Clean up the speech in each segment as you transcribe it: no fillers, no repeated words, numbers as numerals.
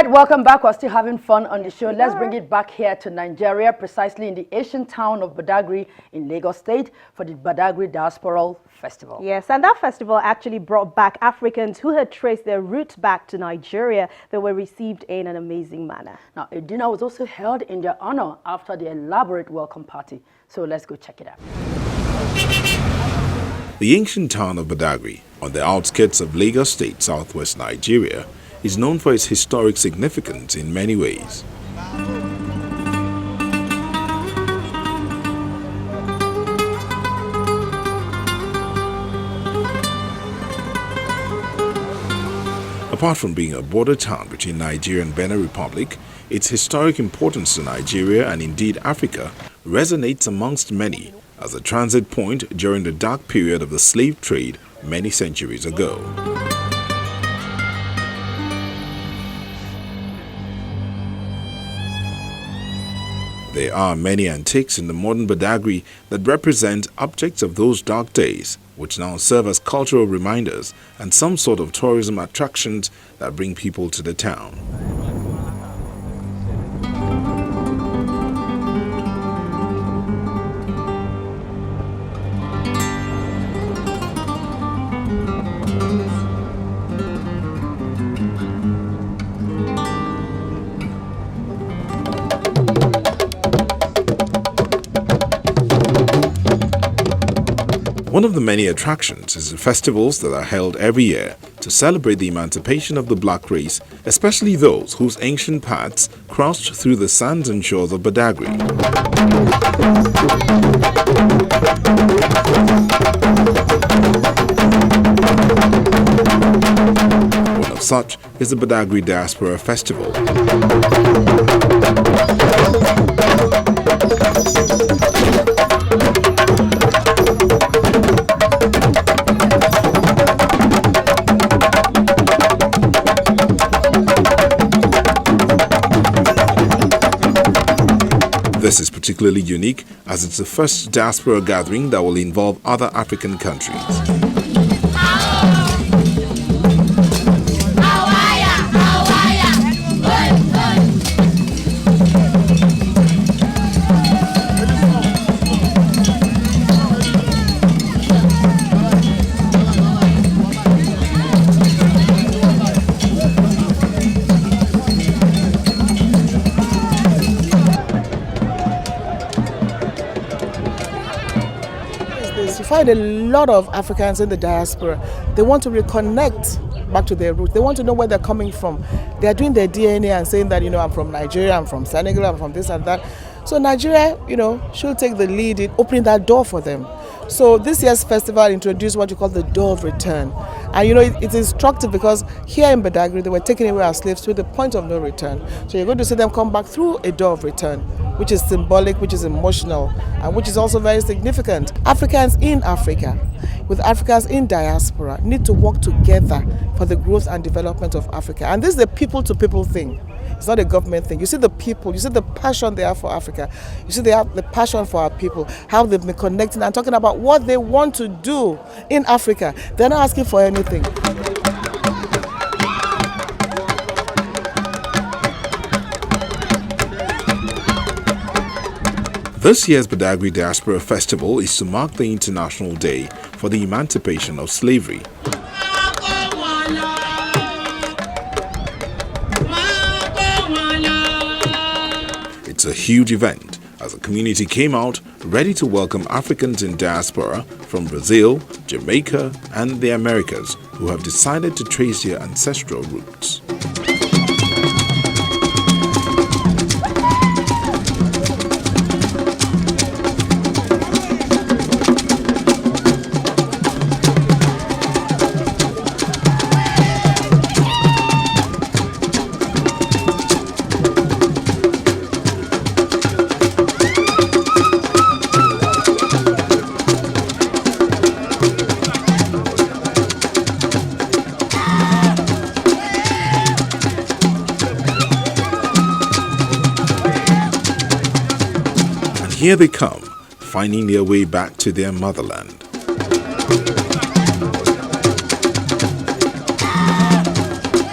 Right, welcome back. We're still having fun on the show. Let's bring it back here to Nigeria, precisely in the ancient town of Badagry in Lagos State for the Badagry Diaspora Festival. Yes, and that festival actually brought back Africans who had traced their roots back to Nigeria that were received in an amazing manner. Now, a dinner was also held in their honor after the elaborate welcome party. So let's go check it out. The ancient town of Badagry, on the outskirts of Lagos State, southwest Nigeria, is known for its historic significance in many ways. Apart from being a border town between Nigeria and Benin Republic, its historic importance to Nigeria and indeed Africa resonates amongst many as a transit point during the dark period of the slave trade many centuries ago. There are many antiques in the modern Badagry that represent objects of those dark days, which now serve as cultural reminders and some sort of tourism attractions that bring people to the town. One of the many attractions is the festivals that are held every year to celebrate the emancipation of the black race, especially those whose ancient paths crossed through the sands and shores of Badagry. One of such is the Badagry Diaspora Festival. This is particularly unique as it's the first diaspora gathering that will involve other African countries. You find a lot of Africans in the diaspora. They want to reconnect back to their roots. They want to know where they're coming from. They're doing their DNA and saying that, I'm from Nigeria, I'm from Senegal, I'm from this and that. So Nigeria, should take the lead in opening that door for them. So this year's festival introduced what you call the Door of Return. And it's instructive because here in Badagry, they were taken away as slaves to the point of no return. So you're going to see them come back through a door of return, which is symbolic, which is emotional, and which is also very significant. Africans in Africa, with Africans in diaspora, need to work together for the growth and development of Africa. And this is a people-to-people thing. It's not a government thing. You see the people, you see the passion they have for Africa. You see they have the passion for our people, how they've been connecting and talking about what they want to do in Africa. They're not asking for anything. This year's Badagry Diaspora Festival is to mark the International Day for the Emancipation of Slavery. It's a huge event as the community came out ready to welcome Africans in diaspora from Brazil, Jamaica, and the Americas who have decided to trace their ancestral roots. Here they come, finding their way back to their motherland.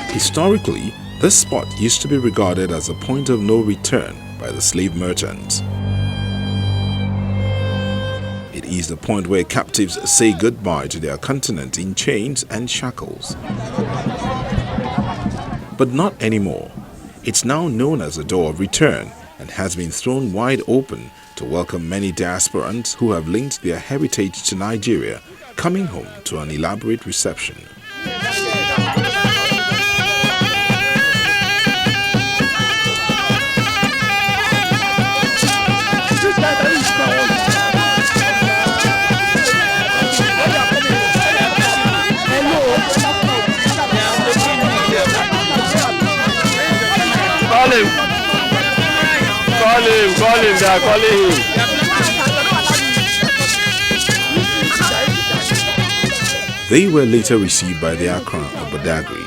Historically, This spot used to be regarded as a point of no return by the slave merchants. It is the point where captives say goodbye to their continent in chains and shackles. But not anymore. It's now known as a door of return and has been thrown wide open to welcome many diasporans who have linked their heritage to Nigeria, coming home to an elaborate reception. Call him, they are calling him. They were later received by the Accra of Badagry.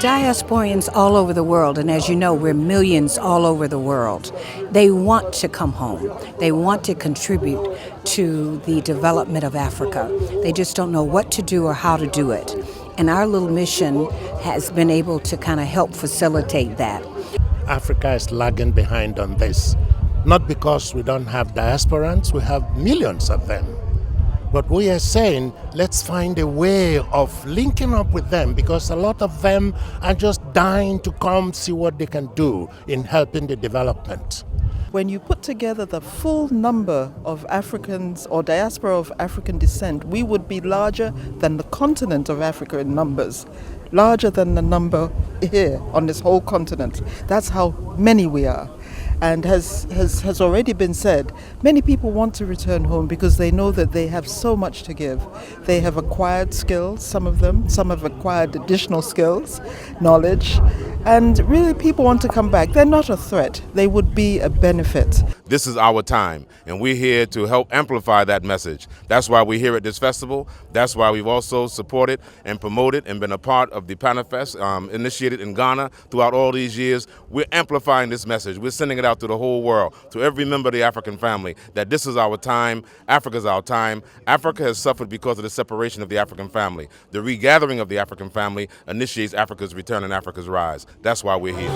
Diasporians all over the world, and as you know, we're millions all over the world. They want to come home. They want to contribute to the development of Africa. They just don't know what to do or how to do it. And our little mission has been able to kind of help facilitate that. Africa is lagging behind on this. Not because we don't have diasporans, we have millions of them. But we are saying, let's find a way of linking up with them, because a lot of them are just dying to come see what they can do in helping the development. When you put together the full number of Africans or diaspora of African descent, we would be larger than the continent of Africa in numbers, larger than the number here on this whole continent. That's how many we are. And has already been said, many people want to return home because they know that they have so much to give. They have acquired skills, some of them. Some have acquired additional skills, knowledge. And really, people want to come back. They're not a threat. They would be a benefit. This is our time, and we're here to help amplify that message. That's why we're here at this festival. That's why we've also supported and promoted and been a part of the Panafest, initiated in Ghana throughout all these years. We're amplifying this message. We're sending it out to the whole world, to every member of the African family, that this is our time. Africa's our time. Africa has suffered because of the separation of the African family. The regathering of the African family initiates Africa's return and Africa's rise. That's why we're here.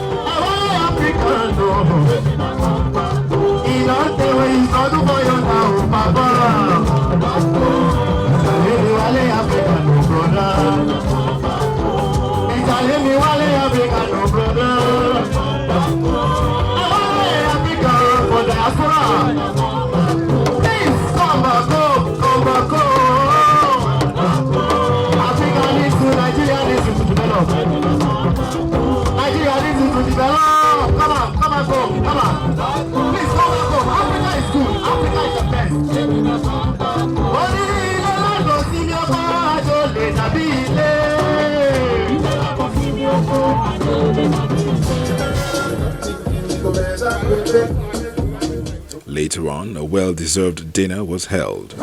Later on, a well-deserved dinner was held.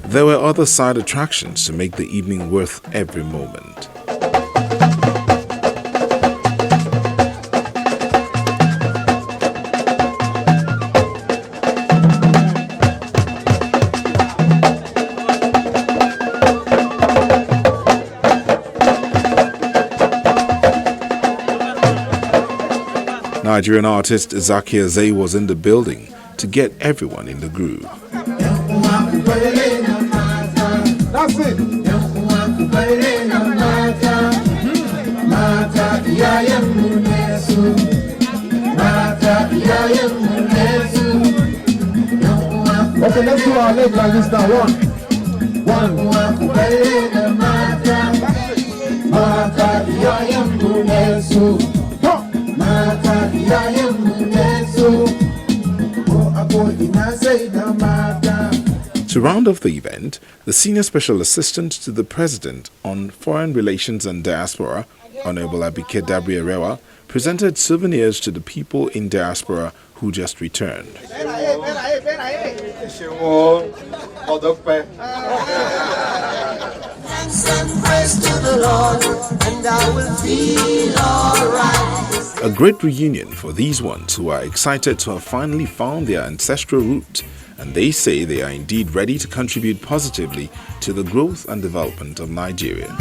There were other side attractions to make the evening worth every moment. Nigerian artist Zaki Azay was in the building to get everyone in the groove. That's it. Okay, let's do our leg like this now. To round off the event, the Senior Special Assistant to the President on Foreign Relations and Diaspora, Honorable Abike Dabri-Arewa, presented souvenirs to the people in diaspora who just returned. A great reunion for these ones who are excited to have finally found their ancestral roots, and they say they are indeed ready to contribute positively to the growth and development of Nigeria.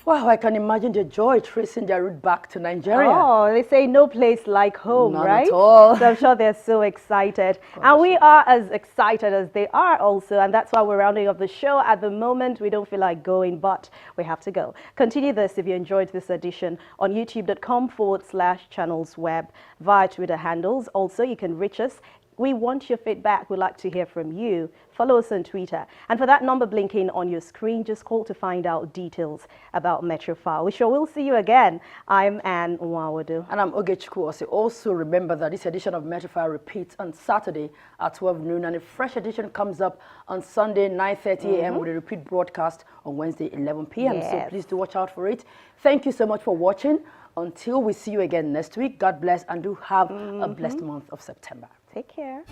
Wow, I can imagine the joy tracing their route back to Nigeria. Oh, they say no place like home, Not right? at all. So I'm sure they're so excited. And we are as excited as they are also. And that's why we're rounding up the show. At the moment, we don't feel like going, but we have to go. Continue this if you enjoyed this edition on youtube.com/channelsweb via Twitter handles. Also, you can reach us. We want your feedback. We'd like to hear from you. Follow us on Twitter. And for that number blinking on your screen, just call to find out details about Metrofile. We sure will see you again. I'm Anne Nwawadu. And I'm Ogechukwu Ose. Also remember that this edition of Metrofile repeats on Saturday at 12 noon, and a fresh edition comes up on Sunday 9:30 a.m. with a repeat broadcast on Wednesday 11 p.m. Yes. So please do watch out for it. Thank you so much for watching. Until we see you again next week, God bless and do have a blessed month of September. Take care.